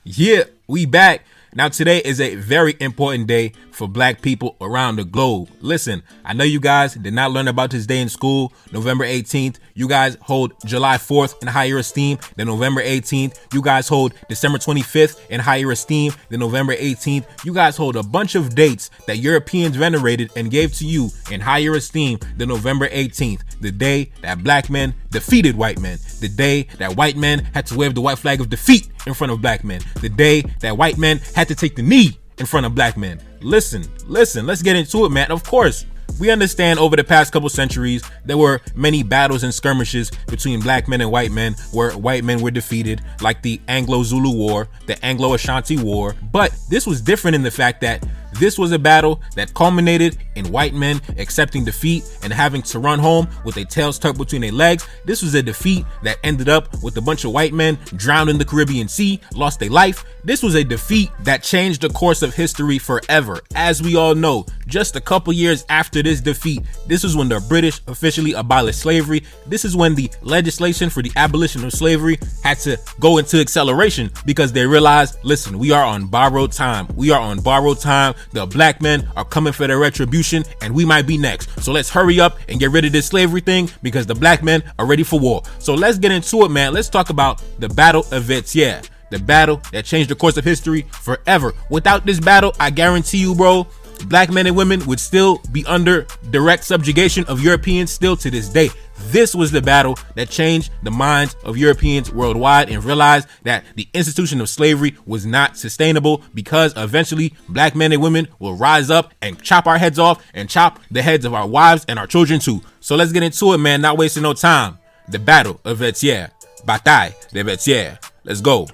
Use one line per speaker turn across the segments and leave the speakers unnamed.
Yeah, we back. Now today is a very important day for black people around the globe. Listen, I know you guys did not learn about this day in school. November 18th, you guys hold July 4th in higher esteem than November 18th. You guys hold December 25th in higher esteem than November 18th. You guys hold a bunch of dates that Europeans venerated and gave to you in higher esteem than November 18th, the day that black men defeated white men, the day that white men had to wave the white flag of defeat in front of black men, the day that white men had to take the knee in front of black men. Listen, let's get into it, man. Of course, we understand over the past couple centuries, there were many battles and skirmishes between black men and white men where white men were defeated, like the Anglo-Zulu War, the Anglo-Ashanti War. But this was different in the fact that this was a battle that culminated in white men accepting defeat and having to run home with their tails tucked between their legs. This was a defeat that ended up with a bunch of white men drowned in the Caribbean Sea, lost their life. This was a defeat that changed the course of history forever. As we all know, just a couple years after this defeat, this is when the British officially abolished slavery. This is when the legislation for the abolition of slavery had to go into acceleration because they realized, listen, we are on borrowed time. We are on borrowed time. The black men are coming for their retribution and we might be next. So let's hurry up and get rid of this slavery thing because the black men are ready for war. So let's get into it, man. Let's talk about the Battle of Vertières, the battle that changed the course of history forever. Without this battle, I guarantee you, bro, black men and women would still be under direct subjugation of Europeans still to this day. This was the battle that changed the minds of Europeans worldwide and realized that the institution of slavery was not sustainable because eventually black men and women will rise up and chop our heads off and chop the heads of our wives and our children too. So let's get into it, man. Not wasting no time. The Battle of Vertières. Bataille de Vertières. Let's go.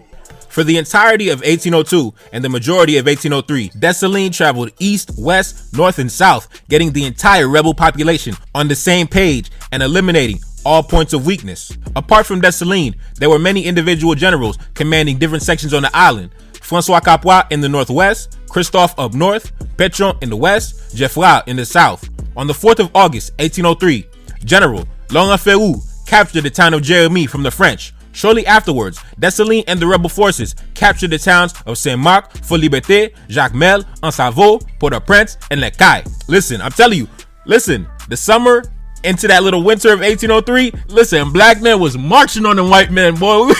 For the entirety of 1802 and the majority of 1803, Dessalines traveled east, west, north, and south, getting the entire rebel population on the same page and eliminating all points of weakness. Apart from Dessalines, there were many individual generals commanding different sections on the island. François Capois in the northwest, Christophe up north, Petron in the west, Geoffroy in the south. On the 4th of August, 1803, General Longueferrou captured the town of Jérémie from the French. Shortly afterwards, Dessalines and the rebel forces captured the towns of Saint-Marc, Fort-Liberté, Jacmel, Ansavo, Port-au-Prince, and Les Cayes. Listen, I'm telling you, listen, the summer into that little winter of 1803, listen, black men was marching on them white men, boy.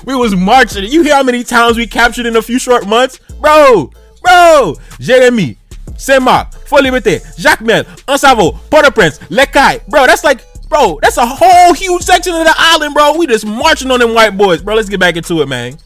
We was marching. You hear how many towns we captured in a few short months? Bro, Jérémie, Saint-Marc, Fort-Liberté, Jacmel, Ansavo, Port-au-Prince, Les Cayes. Bro, that's a whole huge section of the island, bro. We just marching on them white boys, bro. Let's get back into it, man.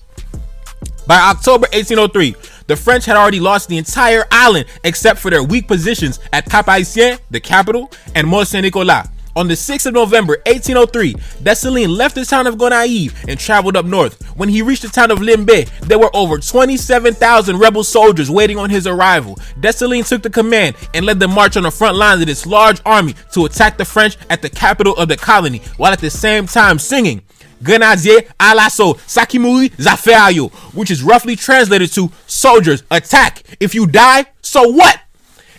By October 1803, the French had already lost the entire island except for their weak positions at Cap-Haïtien, the capital, and Mont-Saint-Nicolas. On the 6th of November, 1803, Dessalines left the town of Gonaïves and traveled up north. When he reached the town of Limbe, there were over 27,000 rebel soldiers waiting on his arrival. Dessalines took the command and led the march on the front lines of this large army to attack the French at the capital of the colony, while at the same time singing Grenadier à l'assaut, Sakimuri Zafeayo, which is roughly translated to soldiers, attack. If you die, so what?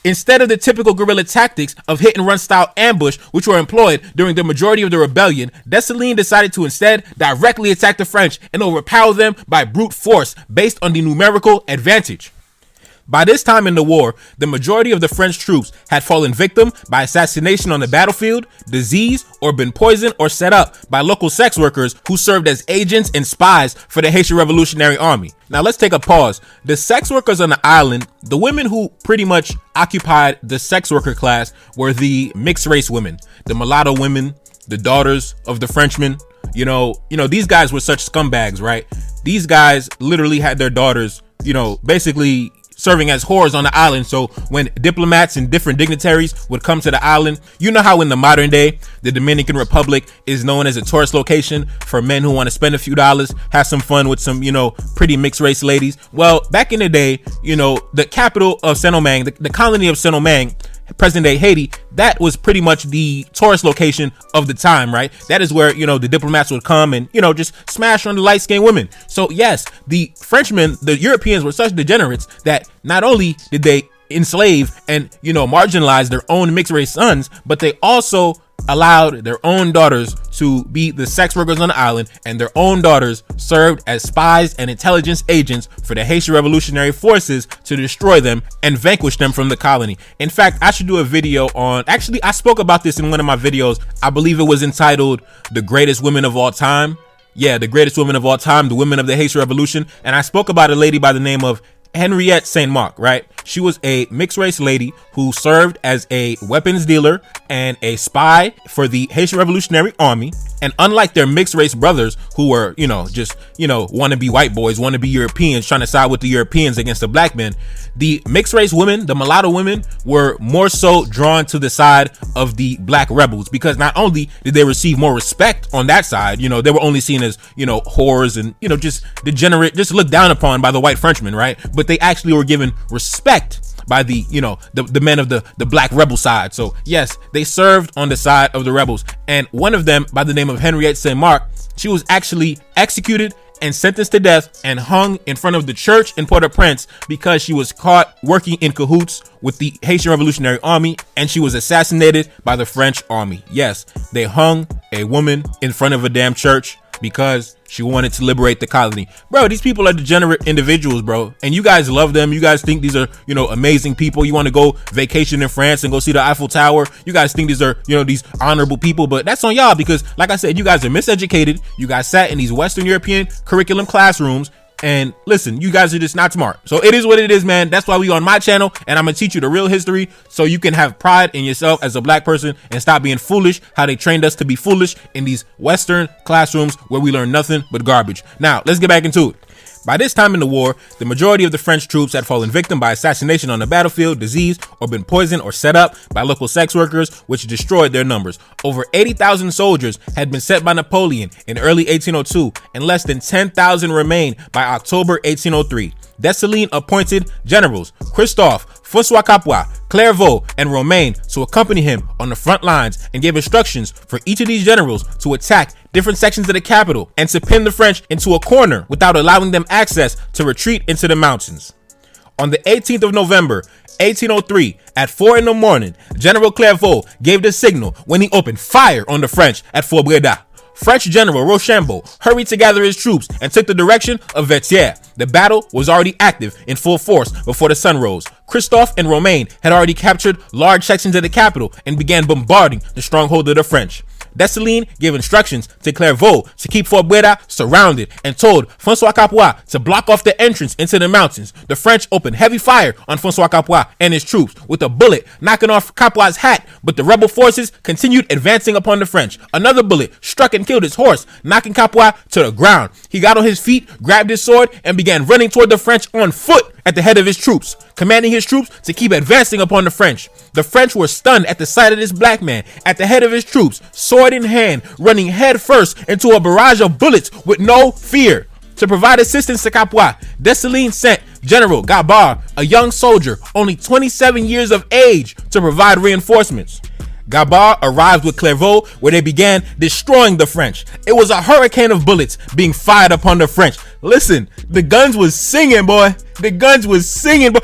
Instead of the typical guerrilla tactics of hit and run style ambush, which were employed during the majority of the rebellion, Dessalines decided to instead directly attack the French and overpower them by brute force based on the numerical advantage. By this time in the war, the majority of the French troops had fallen victim by assassination on the battlefield, disease, or been poisoned or set up by local sex workers who served as agents and spies for the Haitian Revolutionary Army. Now let's take a pause. The sex workers on the island, the women who pretty much occupied the sex worker class were the mixed race women, the mulatto women, the daughters of the Frenchmen. You know, these guys were such scumbags, right? These guys literally had their daughters, basically serving as whores on the island. So when diplomats and different dignitaries would come to the island, you know how in the modern day, the Dominican Republic is known as a tourist location for men who want to spend a few dollars, have some fun with some, pretty mixed race ladies. Well, back in the day, the capital of Saint-Domingue, the colony of Saint-Domingue, present day Haiti, that was pretty much the tourist location of the time, right? That is where, the diplomats would come and, just smash on the light-skinned women. So yes, the Frenchmen, the Europeans were such degenerates that not only did they enslave and, marginalize their own mixed race sons, but they also allowed their own daughters to be the sex workers on the island, and their own daughters served as spies and intelligence agents for the Haitian Revolutionary Forces to destroy them and vanquish them from the colony. In fact, I should do a video on, actually, I spoke about this in one of my videos. I believe it was entitled The Greatest Women of All Time. Yeah, the greatest women of all time, the women of the Haitian Revolution. And I spoke about a lady by the name of Henriette Saint Marc, right? She was a mixed race lady who served as a weapons dealer and a spy for the Haitian Revolutionary Army. And unlike their mixed race brothers who were, just want to be white boys, want to be Europeans, trying to side with the Europeans against the black men, the mixed race women, the mulatto women, were more so drawn to the side of the black rebels, because not only did they receive more respect on that side, they were only seen as, whores and, just degenerate, just looked down upon by the white Frenchmen, right? But they actually were given respect by the the men of the black rebel side. So yes, they served on the side of the rebels, and one of them by the name of Henriette Saint Marc, she was actually executed and sentenced to death and hung in front of the church in Port-au-Prince because she was caught working in cahoots with the Haitian Revolutionary Army, and she was assassinated by the French army. Yes, they hung a woman in front of a damn church because she wanted to liberate the colony. Bro, these people are degenerate individuals, bro. And you guys love them. You guys think these are, amazing people. You want to go vacation in France and go see the Eiffel Tower. You guys think these are, these honorable people. But that's on y'all because, like I said, you guys are miseducated. You guys sat in these Western European curriculum classrooms. And listen, you guys are just not smart. So it is what it is, man. That's why we on my channel, and I'm gonna teach you the real history so you can have pride in yourself as a black person and stop being foolish how they trained us to be foolish in these Western classrooms where we learn nothing but garbage. Now, let's get back into it. By this time in the war, the majority of the French troops had fallen victim by assassination on the battlefield, disease, or been poisoned or set up by local sex workers, which destroyed their numbers. Over 80,000 soldiers had been sent by Napoleon in early 1802, and less than 10,000 remained by October 1803. Dessalines appointed generals Christophe, François Capois, Clairvaux, and Romain to accompany him on the front lines, and gave instructions for each of these generals to attack different sections of the capital and to pin the French into a corner without allowing them access to retreat into the mountains. On the 18th of November, 1803, at 4 in the morning, General Clairvaux gave the signal when he opened fire on the French at Fort Breda. French General Rochambeau hurried to gather his troops and took the direction of Vertières. The battle was already active in full force before the sun rose. Christophe and Romain had already captured large sections of the capital and began bombarding the stronghold of the French. Dessalines gave instructions to Clairvaux to keep Fort Breda surrounded and told François Capois to block off the entrance into the mountains. The French opened heavy fire on François Capois and his troops, with a bullet knocking off Capois' hat, but the rebel forces continued advancing upon the French. Another bullet struck and killed his horse, knocking Capois to the ground. He got on his feet, grabbed his sword, and began running toward the French on foot at the head of his troops, commanding his troops to keep advancing upon the French. The French were stunned at the sight of this black man at the head of his troops, sword in hand, running head first into a barrage of bullets with no fear. To provide assistance to Capois, Dessalines sent General Gabard, a young soldier, only 27 years of age, to provide reinforcements. Gabard arrived with Clairvaux, where they began destroying the French. It was a hurricane of bullets being fired upon the French. Listen, the guns was singing, boy. The guns was singing, boy.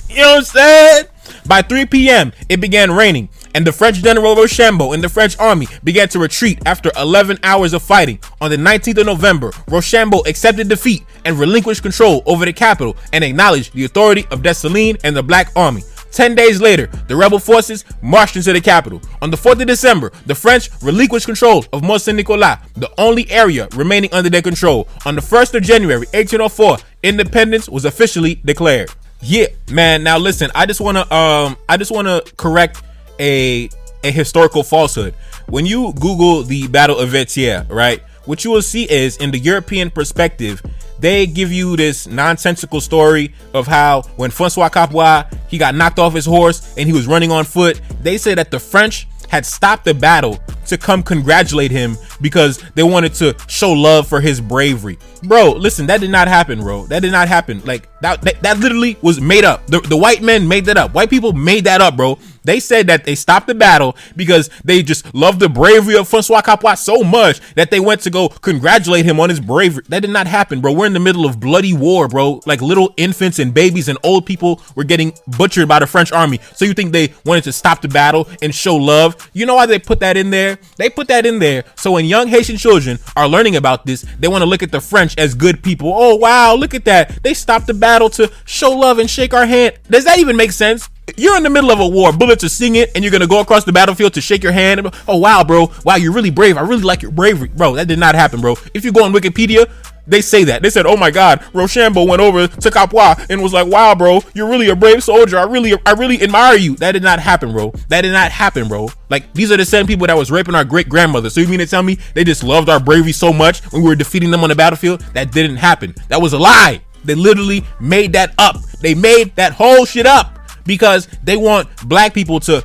You know what I'm saying? By 3 p.m., it began raining, and the French General Rochambeau and the French army began to retreat after 11 hours of fighting. On the 19th of November, Rochambeau accepted defeat and relinquished control over the capital and acknowledged the authority of Dessalines and the Black Army. 10 days later, the rebel forces marched into the capital. On the 4th of December, the French relinquished control of Mont Saint-Nicolas, the only area remaining under their control. On the 1st of January, 1804, independence was officially declared. Yeah, man. Now listen, I just wanna correct a historical falsehood. When you Google the Battle of Vertières, right, what you will see is, in the European perspective, they give you this nonsensical story of how when François Capois, he got knocked off his horse and he was running on foot. They say that the French had stopped the battle to come congratulate him because they wanted to show love for his bravery. Bro, listen, that did not happen, bro. That did not happen. Like that literally was made up. The white men made that up. White people made that up, bro. They said that they stopped the battle because they just loved the bravery of Francois Capois so much that they went to go congratulate him on his bravery. That did not happen, bro. We're in the middle of bloody war, bro. Like little infants and babies and old people were getting butchered by the French army. So you think they wanted to stop the battle and show love? You know why they put that in there? They put that in there so when young Haitian children are learning about this, they want to look at the French as good people. Oh, wow, look at that. They stopped the battle to show love and shake our hand. Does that even make sense? You're in the middle of a war, bullets are singing, and you're gonna go across the battlefield to shake your hand. Oh wow, bro, wow, you're really brave. I really like your bravery, bro. That did not happen, bro. If you go on Wikipedia, they say that. They said, oh my God, Rochambeau went over to Capois and was like, wow, bro, you're really a brave soldier. I really admire you. That did not happen, bro. That did not happen, bro. Like, these are the same people that was raping our great grandmother. So you mean to tell me they just loved our bravery so much when we were defeating them on the battlefield? That didn't happen. That was a lie. They literally made that up. They made that whole shit up because they want black people to,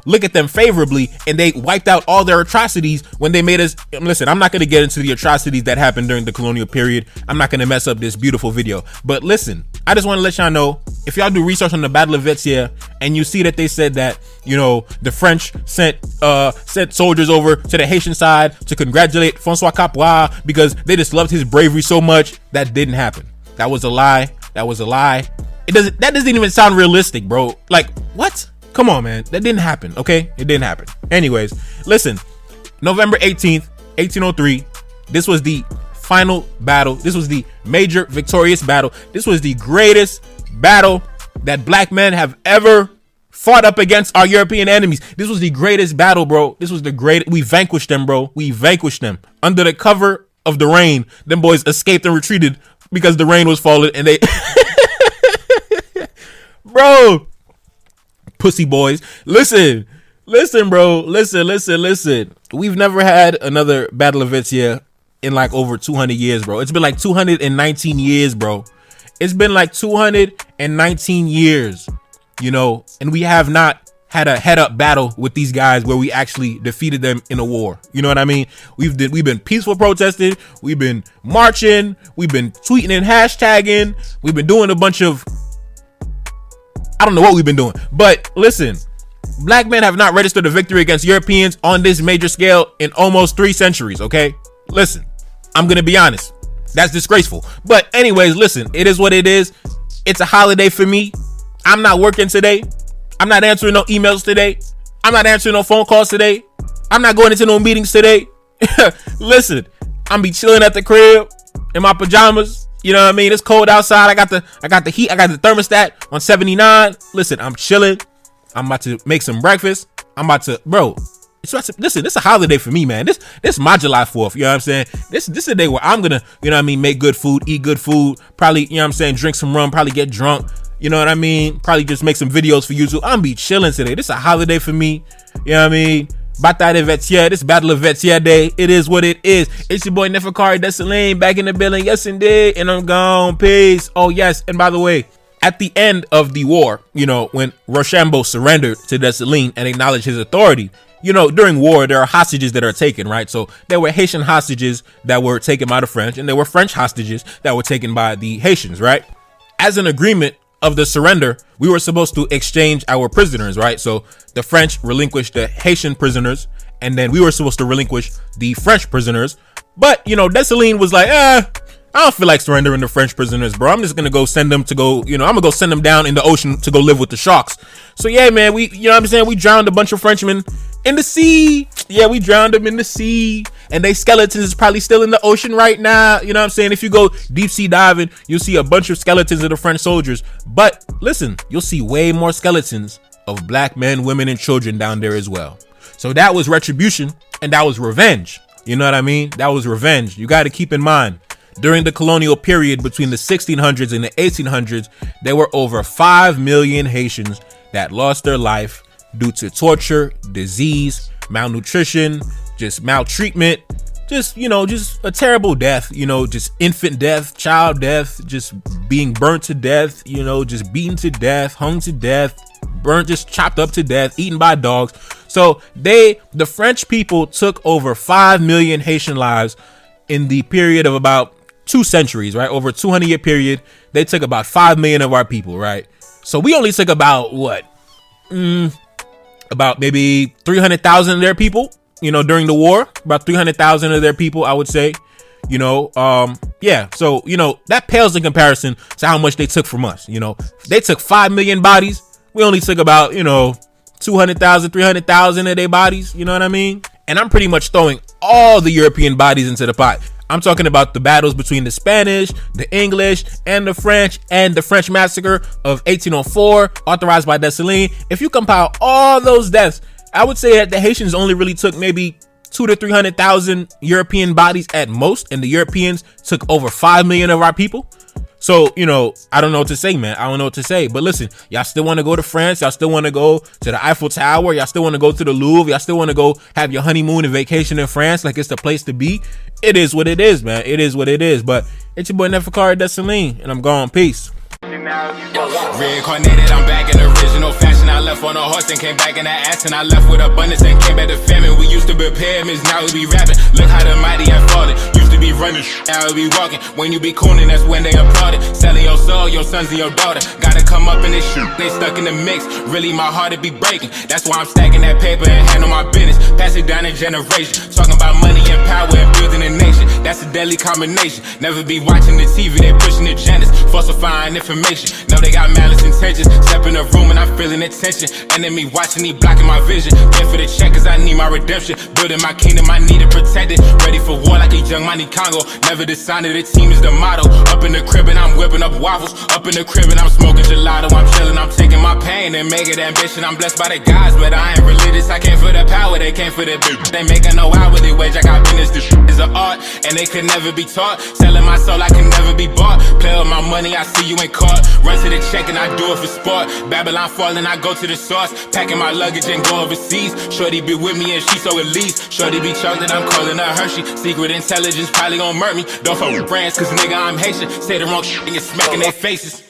look at them favorably, and they wiped out all their atrocities when they made us. Listen, I'm not going to get into the atrocities that happened during the colonial period. I'm not going to mess up this beautiful video. But listen, I just want to let y'all know, if y'all do research on the Battle of Vertières and you see that they said that, the French sent soldiers over to the Haitian side to congratulate Francois Capois because they just loved his bravery so much, that didn't happen. That was a lie. That was a lie. That doesn't even sound realistic, bro. Like, what? Come on, man. That didn't happen, okay? It didn't happen. Anyways, listen. November 18th, 1803. This was the final battle. This was the major victorious battle. This was the greatest battle that black men have ever fought up against our European enemies. This was the greatest battle, bro. This was the greatest. We vanquished them, bro. We vanquished them. Under the cover of the rain, them boys escaped and retreated because the rain was falling, and they... Bro, pussy boys, listen, bro, listen. We've never had another Battle of Vertières in like over 200 years, bro. It's been like 219 years, bro. It's been like 219 years, and we have not had a head-up battle with these guys where we actually defeated them in a war. You know what I mean? We've been peaceful protesting, we've been marching, we've been tweeting and hashtagging, we've been doing a bunch of... I don't know what we've been doing, but listen, black men have not registered a victory against Europeans on this major scale in almost 3 centuries, okay? Listen, I'm gonna be honest, that's disgraceful. But anyways, listen, it is what it is. It's a holiday for me. I'm not working today. I'm not answering no emails today. I'm not answering no phone calls today. I'm not going into no meetings today. Listen, I'm be chilling at the crib in my pajamas. You know what I mean? It's cold outside. I got the heat. I got the thermostat on 79. Listen, I'm chilling. I'm about to make some breakfast. I'm about to, bro. Listen, this is a holiday for me, man. This is my July 4th. You know what I'm saying? This is a day where I'm gonna, make good food, eat good food. Probably, drink some rum. Probably get drunk. You know what I mean? Probably just make some videos for YouTube. I'm be chilling today. This is a holiday for me. You know what I mean? Bataille de Vertières, this Battle of Vertières Day. It is what it is. It's your boy Neferkari Dessalines back in the building. Yes, indeed. And I'm gone. Peace. Oh, yes. And by the way, at the end of the war, when Rochambeau surrendered to Dessalines and acknowledged his authority, during war, there are hostages that are taken, right? So there were Haitian hostages that were taken by the French, and there were French hostages that were taken by the Haitians, right? As an agreement of the surrender, we were supposed to exchange our prisoners, right? So the French relinquished the Haitian prisoners, and then we were supposed to relinquish the French prisoners. But, Dessalines was like, I don't feel like surrendering the French prisoners, bro. I'm just gonna go send them to go, I'm gonna go send them down in the ocean to go live with the sharks. So yeah, man, we drowned a bunch of Frenchmen in the sea. Yeah, we drowned them in the sea, and they skeletons is probably still in the ocean right now. You know what I'm saying? If you go deep sea diving, you'll see a bunch of skeletons of the French soldiers. But listen, you'll see way more skeletons of black men, women, and children down there as well. So that was retribution, and that was revenge. You know what I mean? That was revenge. You got to keep in mind, during the colonial period between the 1600s and the 1800s, there were over 5 million Haitians that lost their life due to torture, disease, malnutrition, just maltreatment, just a terrible death, just infant death, child death, just being burnt to death, just beaten to death, hung to death, burnt, just chopped up to death, eaten by dogs. So the French people took over 5 million Haitian lives in the period of about 2 centuries, right? Over a 200-year period, they took about 5 million of our people, right? So we only took about what? About maybe 300,000 of their people, during the war. About 300,000 of their people, I would say. Yeah. So, that pales in comparison to how much they took from us. They took 5 million bodies. We only took about, 200,000, 300,000 of their bodies. You know what I mean? And I'm pretty much throwing all the European bodies into the pot. I'm talking about the battles between the Spanish, the English, and the French massacre of 1804, authorized by Dessalines. If you compile all those deaths, I would say that the Haitians only really took maybe 200,000 to 300,000 European bodies at most, and the Europeans took over 5 million of our people. So, I don't know what to say, man. I don't know what to say. But listen, y'all still want to go to France? Y'all still want to go to the Eiffel Tower? Y'all still want to go to the Louvre? Y'all still want to go have your honeymoon and vacation in France like it's the place to be? It is what it is, man. It is what it is. But it's your boy Neferkari Dessalines, and I'm gone. Peace.
Reincarnated, I'm back in original fashion. I left on a horse and came back in that ass, and I left with abundance and came back to famine. We used to be pyramids, now we be rapping. Look how the mighty have fallen. Used to be running, now we be walking. When you be cooning, that's when they applauded. Selling your soul, your sons and your daughter. Gotta come up in this shit, they stuck in the mix. Really, my heart to be breaking. That's why I'm stacking that paper and handle my business. Pass it down in generation. Talking about money and power and building a nation. That's a deadly combination. Never be watching the TV, they pushing agendas, falsifying information. No, they got malice intentions. Step in the room and I'm feeling the tension. Enemy watching, he blocking my vision. Pay for the check cause I need my redemption. Building my kingdom, I need it protected. Ready for war like a young Money Congo. Never decided the team is the motto. Up in the crib and I'm whipping up waffles. Up in the crib and I'm smoking gelato. I'm chilling, I'm taking my pain and make it ambition. I'm blessed by the gods, but I ain't religious. I came for the power, they came for the bitch. They making no hourly wage, I got business. This is an art and they could never be taught. Selling my soul, I can never be bought. Play with my money, I see you ain't caught. Run to the check and I do it for sport. Babylon falling, I go to the source. Packing my luggage and go overseas. Shorty be with me and she so elite. Shorty be chocolate, I'm calling her Hershey. Secret intelligence probably gon' murk me. Don't fuck with brands cause nigga I'm Haitian. Say the wrong shit and you're smacking their faces.